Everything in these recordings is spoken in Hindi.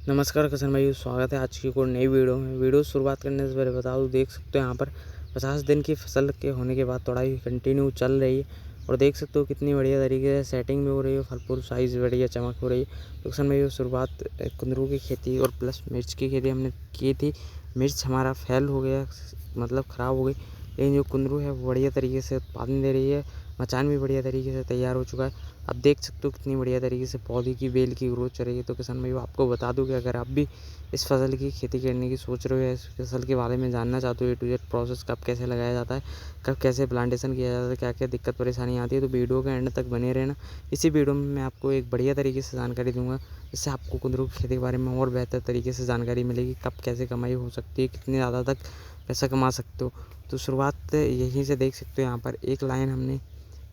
नमस्कार किसान भाई, स्वागत है आज की कोई नई वीडियो में। वीडियो शुरुआत करने से पहले बता दूं, देख सकते हो यहाँ पर 50 दिन की फसल के होने के बाद तोड़ाई कंटिन्यू चल रही है और देख सकते हो कितनी बढ़िया तरीके से सेटिंग भी हो रही है, फल फूल साइज़ बढ़िया चमक हो रही है। तो किसान भाई शुरुआत कुंदरू की खेती और प्लस मिर्च की खेती हमने की थी। मिर्च हमारा फेल हो गया, मतलब ख़राब हो गई, लेकिन जो कुंदरू है वो बढ़िया तरीके से उत्पादन दे रही है। मचान भी बढ़िया तरीके से तैयार हो चुका है। अब देख सकते हो कितनी बढ़िया तरीके से पौधे की बेल की ग्रोथ चल रही है। तो किसान भाई आपको बता दूं कि अगर आप भी इस फसल की खेती करने की सोच रहे हो या इस फसल के बारे में जानना चाहते हो, A to Z प्रोसेस कब कैसे लगाया जाता है, कब कैसे प्लांटेशन किया जाता है, क्या क्या दिक्कत परेशानी आती है, तो वीडियो के एंड तक बने रहना। इसी वीडियो में मैं आपको एक बढ़िया तरीके से जानकारी दूंगा, जिससे आपको कुंदरू की खेती के बारे में और बेहतर तरीके से जानकारी मिलेगी, कब कैसे कमाई हो सकती है, कितने ज़्यादा तक पैसा कमा सकते हो। तो शुरुआत यहीं से देख सकते हो, यहाँ पर एक लाइन हमने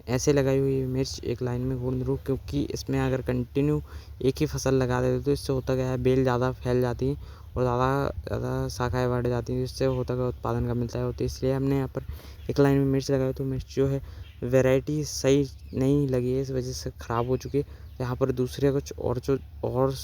ऐसे लगाई हुई है मिर्च, एक लाइन में कुंदरू, क्योंकि इसमें अगर कंटिन्यू एक ही फसल लगा देते तो इससे होता क्या है, बेल ज़्यादा फैल जाती है और ज़्यादा शाखाएँ बढ़ जाती हैं, जिससे होता क्या उत्पादन कम मिलता है। तो इसलिए हमने यहाँ पर एक लाइन में मिर्च लगाई। तो मिर्च जो है वैरायटी सही नहीं लगी है, इस वजह से ख़राब हो चुकी है। तो यहाँ पर दूसरे कुछ और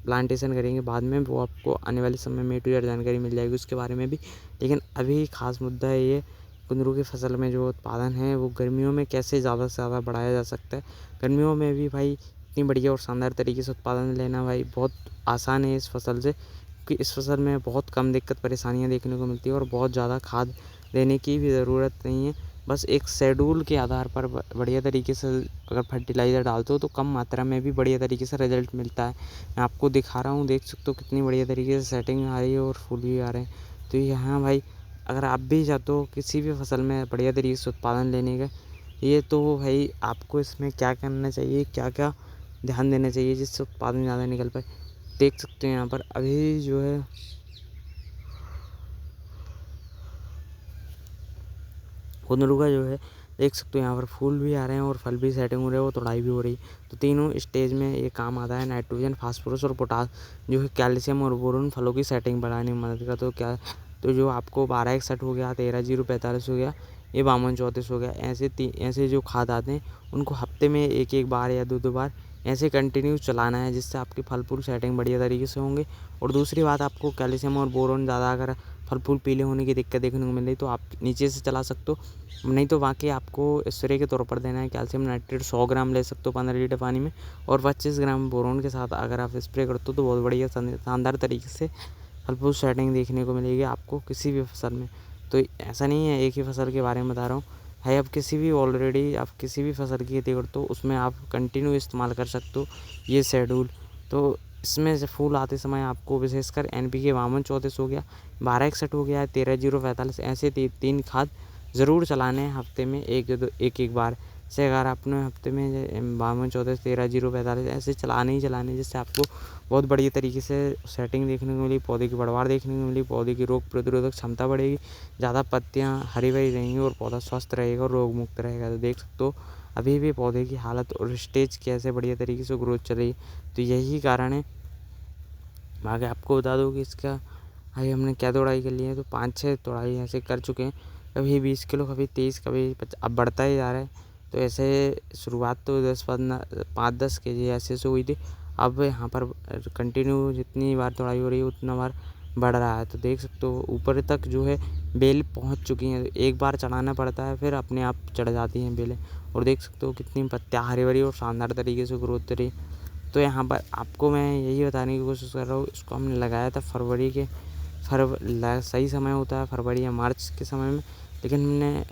प्लांटेशन करेंगे बाद में, वो आपको आने वाले समय में A to Z जानकारी मिल जाएगी उसके बारे में भी। लेकिन अभी खास मुद्दा है ये, कुंदरू की फसल में जो उत्पादन है वो गर्मियों में कैसे ज़्यादा से ज़्यादा बढ़ाया जा सकता है। गर्मियों में भी भाई इतनी बढ़िया और शानदार तरीके से उत्पादन लेना भाई बहुत आसान है इस फसल से, क्योंकि इस फसल में बहुत कम दिक्कत परेशानियाँ देखने को मिलती है और बहुत ज़्यादा खाद देने की भी ज़रूरत नहीं है। बस एक शेड्यूल के आधार पर बढ़िया तरीके से अगर फर्टिलाइज़र डालते हो तो कम मात्रा में भी बढ़िया तरीके से रिजल्ट मिलता है। मैं आपको दिखा रहा हूँ, देख सकते हो कितनी बढ़िया तरीके से सेटिंग आ रही है और फूल भी आ रहे हैं। तो यहाँ भाई अगर आप भी चाहते हो किसी भी फसल में बढ़िया तरीके से उत्पादन लेने का, ये तो भाई आपको इसमें क्या करना चाहिए, क्या क्या ध्यान देना चाहिए जिससे उत्पादन ज़्यादा निकल पाए। देख सकते हैं यहाँ पर अभी जो है कुंदरू का जो है, देख सकते हो यहाँ पर फूल भी आ रहे हैं और फल भी सेटिंग हो रहे हैं और तोड़ाई भी हो रही है। तो तीनों स्टेज में ये काम आता है। नाइट्रोजन, फास्फोरस और पोटास जो है कैल्शियम और बोरोन फलों की सेटिंग बढ़ाने में मदद करता। तो जो आपको 1261 हो गया, 13-045 हो गया, ये 52-34 हो गया, ऐसे जो खाद आते हैं उनको हफ्ते में एक बार या दो बार ऐसे कंटिन्यू चलाना है, जिससे आपके फल फूल सेटिंग बढ़िया तरीके से होंगे। और दूसरी बात, आपको कैल्शियम और बोरोन ज़्यादा अगर फल फूल पीले होने की दिक्कत देखने को मिल रही तो आप नीचे से चला सकते हो, नहीं तो बाकी आपको स्प्रे के तौर पर देना है। कैल्शियम नाइट्रेट 100 ग्राम ले सकते हो 15 लीटर पानी में, और 25 ग्राम बोरोन के साथ अगर आप स्प्रे करते हो तो बहुत बढ़िया शानदार तरीके से फल फूल सेटिंग देखने को मिलेगी आपको किसी भी फसल में। तो ऐसा नहीं है एक ही फसल के बारे में बता रहा हूँ भाई, आप किसी भी फसल की खेती करते हो उसमें आप कंटिन्यू इस्तेमाल कर सकते हो ये शेड्यूल। तो इसमें से फूल आते समय आपको विशेषकर NPK 52-34 हो गया, 1261 हो गया, 13-045, ऐसे तीन खाद ज़रूर चलाने हैं हफ्ते में एक बार से। अगर आपने हफ्ते में 52-34, 13-045 ऐसे चलाने ही चलाने, जिससे आपको बहुत बढ़िया तरीके से सेटिंग देखने को मिली, पौधे की बढ़वार देखने को मिली, पौधे की रोग प्रतिरोधक क्षमता बढ़ेगी, ज़्यादा पत्तियाँ हरी भरी रहेंगी और पौधा स्वस्थ रहेगा और रोग मुक्त रहेगा। तो देख सकते हो अभी भी पौधे की हालत और स्टेज कैसे बढ़िया तरीके से ग्रोथ चल रही है। तो यही कारण है। आगे आपको बता दूँ कि इसका भाई हमने क्या तोड़ाई कर ली है, तो 5-6 तोड़ाई ऐसे कर चुके हैं, कभी 20 किलो, कभी 30, कभी 50, अब बढ़ता ही जा रहा है। तो ऐसे शुरुआत तो 5-10 kg ऐसे से हुई थी। अब यहाँ पर कंटिन्यू जितनी बार तोड़ाई हो रही है उतना बार बढ़ रहा है। तो देख सकते हो ऊपर तक जो है बेल पहुँच चुकी हैं। एक बार चढ़ाना पड़ता है, फिर अपने आप चढ़ जाती हैं बेलें। और देख सकते हो कितनी पत्तियाँ हरी भरी और शानदार तरीके से ग्रोथ रही। तो यहाँ पर आपको मैं यही बताने की कोशिश कर रहा हूँ, इसको हमने लगाया था सही समय होता है फरवरी या मार्च के समय में, लेकिन हमने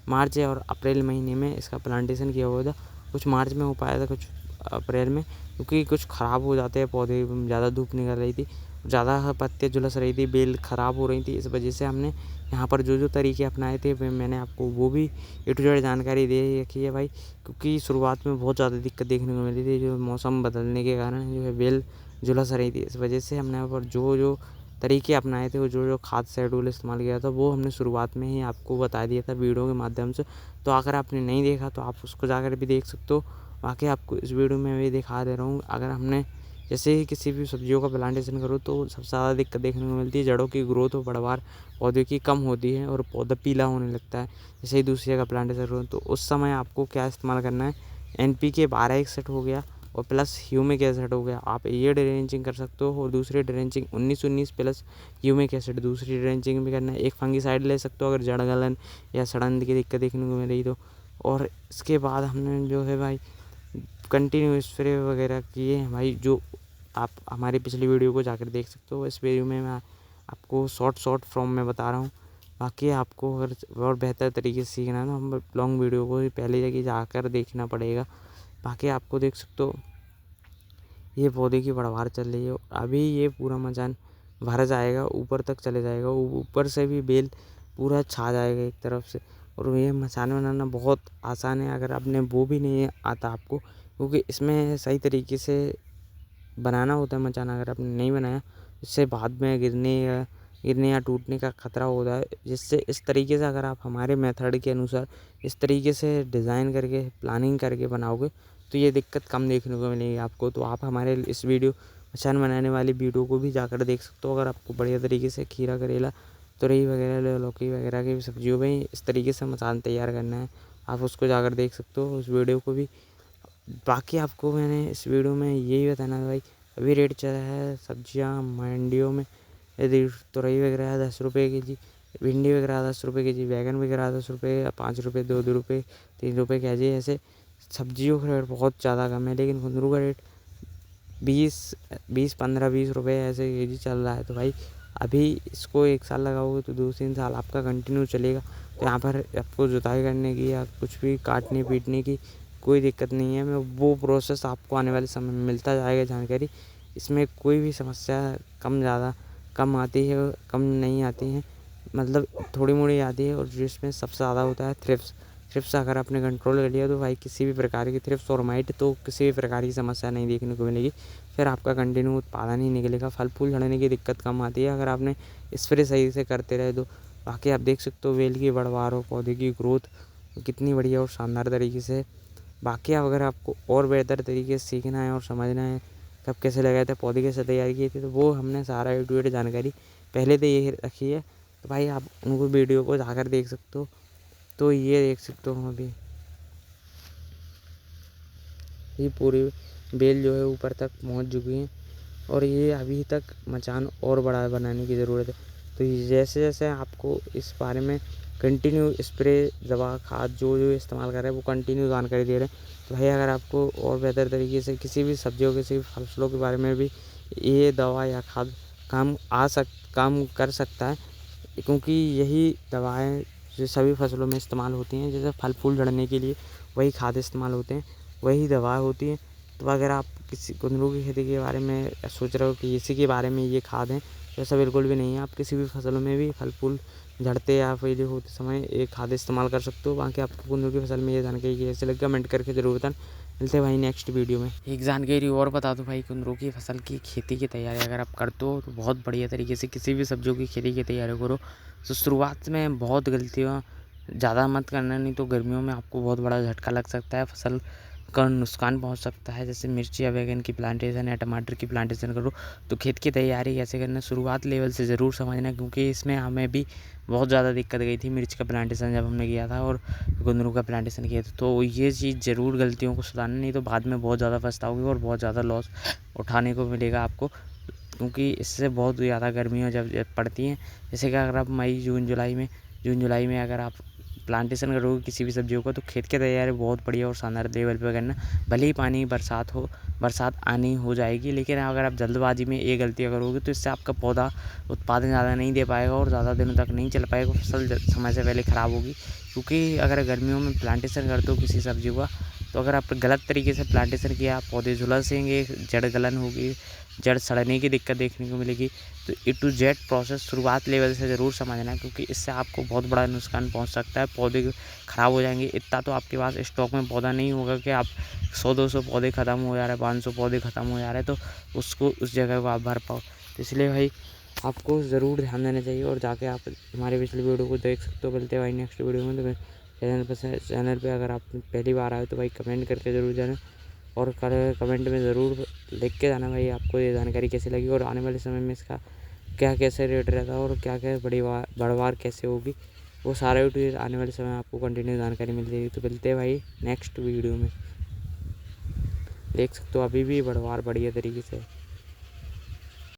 मार्च और अप्रैल महीने में इसका प्लांटेशन किया हुआ था। कुछ मार्च में हो पाया था, कुछ अप्रैल में, क्योंकि कुछ ख़राब हो जाते हैं पौधे, ज़्यादा धूप निकल रही थी, ज़्यादा पत्ते झुलस रही थी, बेल ख़राब हो रही थी। इस वजह से हमने यहाँ पर जो तरीके अपनाए थे मैंने आपको वो भी A to Z जानकारी दे रखी है भाई, क्योंकि शुरुआत में बहुत ज़्यादा दिक्कत देखने को मिली थी, जो मौसम बदलने के कारण जो है बेल झुलस रही थी। इस वजह से हमने यहाँ पर जो तरीके अपनाए थे, वो जो खाद शेड्यूल इस्तेमाल किया था, वो हमने शुरुआत में ही आपको बता दिया था वीडियो के माध्यम से। तो अगर आपने नहीं देखा तो आप उसको जाकर भी देख सकते हो। बाकी आपको इस वीडियो में भी दिखा दे रहा हूँ, अगर हमने जैसे ही किसी भी सब्जियों का प्लांटेशन करो तो सबसे ज़्यादा दिक्कत देखने को मिलती है, जड़ों की ग्रोथ और बढ़वार पौधे की कम होती है और पौधा पीला होने लगता है। जैसे ही दूसरी जगह प्लांटेशन करो तो उस समय आपको क्या इस्तेमाल करना है, NPK 1261 हो गया, और प्लस ह्यूमिक एसिड हो गया, आप ये ड्रेंचिंग कर सकते हो। और दूसरी ड्रेंचिंग 19-19 प्लस ह्यूमिक एसिड दूसरी ड्रेंचिंग भी करना है। एक फंगिसाइड ले सकते हो अगर जड़ गलन या सड़न की दिक्कत देखने को मिल रही तो। और इसके बाद हमने जो है भाई कंटिन्यू स्प्रे वगैरह किए हैं भाई, जो आप हमारी पिछली वीडियो को जाकर देख सकते हो। इस वीडियो में मैं आपको शॉर्ट फॉर्म में बता रहा हूँ। बाकी आपको अगर और बेहतर तरीके से सीखना है तो हम लॉन्ग वीडियो को पहले जगह जाकर देखना पड़ेगा। बाकी आपको देख सकते हो ये पौधे की बढ़वार चल रही है। अभी ये पूरा मचान भर जाएगा, ऊपर तक चले जाएगा, ऊपर से भी बेल पूरा छा जाएगा एक तरफ से। और ये मचान बनाना बहुत आसान है अगर आपने वो भी नहीं आता आपको, क्योंकि इसमें सही तरीके से बनाना होता है मचान। अगर आपने नहीं बनाया इससे बाद में गिरने या टूटने का खतरा होता है। जिससे इस तरीके से अगर आप हमारे मेथड के अनुसार इस तरीके से डिज़ाइन करके प्लानिंग करके बनाओगे तो ये दिक्कत कम देखने को मिलेगी आपको। तो आप हमारे इस वीडियो मचान बनाने वाली वीडियो को भी जाकर देख सकते हो। अगर आपको बढ़िया तरीके से खीरा करेला तुरई वगैरह लौकी वगैरह की सब्जियों में इस तरीके से मचान तैयार करना है, आप उसको जाकर देख सकते हो उस वीडियो को भी। बाकी आपको मैंने इस वीडियो में यही बताना है भाई, अभी रेट चल रहा है सब्जियां मंडियों में। यदि तुरई वगैरह 10 रुपये के जी, भिंडी वगैरह 10 रुपये के जी, बैगन वगैरह 10 रुपये, 5 रुपये, 2 रुपये, 3 रुपये के जी। ऐसे सब्जियों का रेट बहुत ज़्यादा कम है, लेकिन कुंदरू का रेट 15-20 रुपये ऐसे के जी चल रहा है। तो भाई अभी इसको 1 साल लगाओगे तो 2-3 साल आपका कंटिन्यू चलेगा। तो यहाँ पर आपको जुताई करने की या कुछ भी काटने पीटने की कोई दिक्कत नहीं है। मैं वो प्रोसेस आपको आने वाले समय में मिलता जाएगा जानकारी। इसमें कोई भी समस्या कम आती है, कम नहीं आती है, मतलब थोड़ी मोड़ी आती है। और जिसमें सबसे ज़्यादा होता है थ्रिप्स अगर आपने कंट्रोल कर लिया तो भाई किसी भी प्रकार की थ्रिप्स और माइट तो किसी भी प्रकार की समस्या नहीं देखने को मिलेगी। फिर आपका कंटिन्यू उत्पादन ही निकलेगा, फल फूल झड़ने की दिक्कत कम आती है अगर आपने स्प्रे सही से करते रहे तो। बाकी आप देख सकते हो बेल की बढ़वार और पौधे की ग्रोथ कितनी बढ़िया और शानदार तरीके से। बाकी अगर आपको और बेहतर तरीके से सीखना है और समझना है कब कैसे लगाए थे, पौधे कैसे तैयार किए थे, तो वो हमने सारा ए टू जेड जानकारी पहले तो ये रखी है। तो भाई आप उनको वीडियो को जाकर देख सकते हो। तो ये देख सकते हो अभी ये पूरी बेल जो है ऊपर तक पहुंच चुकी है और ये अभी तक मचान और बड़ा बनाने की ज़रूरत है। तो जैसे जैसे आपको इस बारे में कंटिन्यू स्प्रे दवा खाद जो इस्तेमाल कर रहे हैं वो कंटिन्यू जानकारी दे रहे हैं। तो भाई अगर आपको और बेहतर तरीके से किसी भी सब्जियों किसी भी फसलों के बारे में भी ये दवा या खाद काम कर सकता है, क्योंकि यही दवाएं जो सभी फसलों में इस्तेमाल होती हैं। जैसे फल फूल झड़ने के लिए वही खाद इस्तेमाल होते हैं, वही दवा होती हैं। तो अगर आप किसी कुंदरू की खेती के बारे में सोच रहे हो कि इसी के बारे में ये खाद हैं, तो ऐसा बिल्कुल भी नहीं है। आप किसी भी फसलों में भी फल फूल झड़ते या पहले होते समय एक खाद इस्तेमाल कर सकते हो। बाकी आपको कुंदरू की फसल में ये जानकारी कैसे लगे कमेंट करके ज़रूर बताना। मिलते हैं भाई नेक्स्ट वीडियो में। एक जानकारी और बता दूं भाई, कुंदरू की फसल की खेती की तैयारी अगर आप करते हो तो बहुत बढ़िया तरीके से किसी भी सब्जियों की खेती की तैयारी करो। तो शुरुआत में बहुत गलतियाँ ज़्यादा मत करना, नहीं तो गर्मियों में आपको बहुत बड़ा झटका लग सकता है, फसल का नुकसान पहुंच सकता है। जैसे मिर्ची या बैगन की प्लांटेशन या टमाटर की प्लांटेशन करो तो खेत की तैयारी कैसे करना शुरुआत लेवल से ज़रूर समझना, क्योंकि इसमें हमें भी बहुत ज़्यादा दिक्कत गई थी मिर्च का प्लांटेशन जब हमने किया था और कुंदरू का प्लांटेशन किया था। तो ये चीज़ ज़रूर गलतियों को सुधारना, नहीं तो बाद में बहुत ज़्यादा पछताओगे और बहुत ज़्यादा लॉस उठाने को मिलेगा आपको, क्योंकि इससे बहुत ज़्यादा गर्मियाँ जब पड़ती हैं। जैसे कि अगर आप मई जून जुलाई में अगर आप प्लांटेशन करोगे किसी भी सब्जियों का तो खेत की तैयारी बहुत बढ़िया और शानदार लेवल पे करना। भले ही पानी बरसात आनी हो जाएगी, लेकिन अगर आप जल्दबाजी में ये गलतियाँ करोगे तो इससे आपका पौधा उत्पादन ज़्यादा नहीं दे पाएगा और ज़्यादा दिनों तक नहीं चल पाएगा, फसल समय से पहले ख़राब होगी। क्योंकि अगर गर्मियों में प्लांटेशन करते हो किसी सब्जी का तो अगर आप गलत तरीके से प्लांटेशन किया पौधे झुलसेंगे, जड़ गलन होगी, जड़ सड़ने की दिक्कत देखने को मिलेगी। तो ए टू जेड प्रोसेस शुरुआत लेवल से ज़रूर समझना, क्योंकि इससे आपको बहुत बड़ा नुकसान पहुंच सकता है। पौधे ख़राब हो जाएंगे। इतना तो आपके पास स्टॉक में पौधा नहीं होगा कि आप 100-200 पौधे ख़त्म हो जा रहे हैं, 500 पौधे ख़त्म हो जा रहे हैं तो उसको उस जगह को आप भर पाओ। तो इसलिए भाई आपको ज़रूर ध्यान देना चाहिए और जाके आप हमारे पिछले वीडियो को देख सकते हो। मिलते हैं भाई नेक्स्ट वीडियो में। तो चैनल पे अगर आप पहली बार आए तो भाई कमेंट करके ज़रूर जाना और कमेंट में ज़रूर लिख के जाना भाई आपको ये जानकारी कैसी लगी और आने वाले समय में इसका क्या कैसे रेट रहता है और क्या क्या बढ़वार कैसे होगी, वो सारा यूट्यूब आने वाले समय आपको कंटिन्यू जानकारी मिल जाएगी। तो मिलते हैं भाई नेक्स्ट वीडियो में। देख सकते हो अभी भी बढ़वार बढ़िया तरीके से